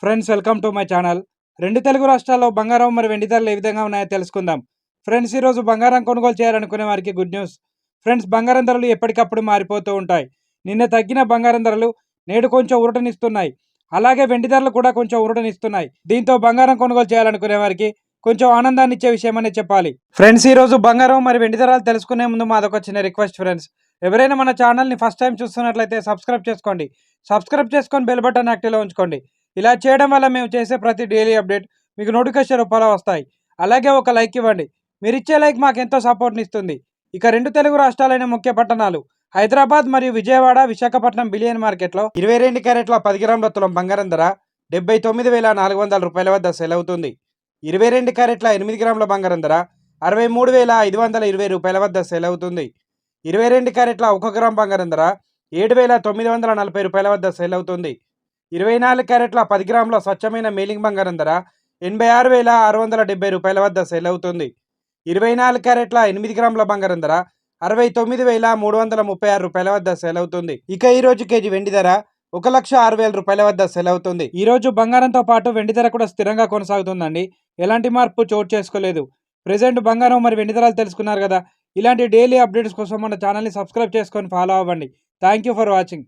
Friends welcome to my channel. రెండు తెలుగు రాష్ట్రాల్లో బంగారం మరి వెండి ధరలు ఏ విధంగా ఉన్నాయో తెలుసుకుందాం. ఫ్రెండ్స్ ఈరోజు బంగారం కొనుగోలు చేయాలనుకునే వారికి గుడ్ న్యూస్. ఫ్రెండ్స్ బంగారం ధరలు ఎప్పటికప్పుడు మారిపోతూ ఉంటాయి. నిన్న తగ్గిన బంగారం ధరలు నేడు కొంచెం ఊరటనిస్తున్నాయి. అలాగే వెండి ధరలు కూడా కొంచెం ఊరటనిస్తున్నాయి. దీంతో బంగారం కొనుగోలు చేయాలనుకునే వారికి కొంచెం ఆనందాన్ని ఇచ్చే విషయం అనే చెప్పాలి. ఫ్రెండ్స్ ఈరోజు బంగారం మరి వెండి ధరలు తెలుసుకునే ముందు మాదొక చిన్న రిక్వెస్ట్ ఫ్రెండ్స్. ఎవరైనా మన ఛానల్ని ఫస్ట్ టైం చూస్తున్నట్లయితే సబ్స్క్రైబ్ చేసుకోండి. సబ్స్క్రైబ్ చేసుకొని బెల్ బటన్ యాక్టివ్లో ఉంచుకోండి. ఇలా చేయడం వల్ల మేము చేసే ప్రతి డైలీ అప్డేట్ మీకు నోటిఫికేషన్ రూపంలో వస్తాయి. అలాగే ఒక లైక్ ఇవ్వండి. మీరు ఇచ్చే లైక్ మాకు ఎంతో సపోర్ట్ని ఇస్తుంది. ఇక రెండు తెలుగు రాష్ట్రాలైన ముఖ్య పట్టణాలు హైదరాబాద్ మరియు విజయవాడ, విశాఖపట్నం బిలియన్ మార్కెట్లో 22 క్యారెట్ల 10 గ్రాముల తులం బంగారం ధర 79,400 రూపాయల వద్ద సేల్ అవుతుంది. 22 క్యారెట్ల 8 గ్రాముల బంగారం ధర 63,520 రూపాయల వద్ద సేల్ అవుతుంది. 22 క్యారెట్ల 1 గ్రామ్ బంగారం ధర 7,940 రూపాయల వద్ద సేల్ అవుతుంది. 24 క్యారెట్ల 10 గ్రాముల స్వచ్ఛమైన మేలింగ్ బంగారం ధర 86,670 రూపాయల వద్ద సేల్ అవుతుంది. 24 క్యారెట్ల 8 గ్రాముల బంగారం ధర 69,336 రూపాయల వద్ద సేల్ అవుతుంది. ఇక ఈ రోజు కేజీ వెండి ధర 1,06,000 రూపాయల వద్ద సేల్ అవుతుంది. ఈ రోజు బంగారంతో పాటు వెండి ధర కూడా స్థిరంగా కొనసాగుతుందండి. ఎలాంటి మార్పు చోటు చేసుకోలేదు. ప్రెసెంట్ బంగారం మరి వెండి ధరలు తెలుసుకున్నారు కదా. ఇలాంటి డైలీ అప్డేట్స్ కోసం మన ఛానల్ని సబ్స్క్రైబ్ చేసుకొని ఫాలో అవ్వండి. Thank you for watching.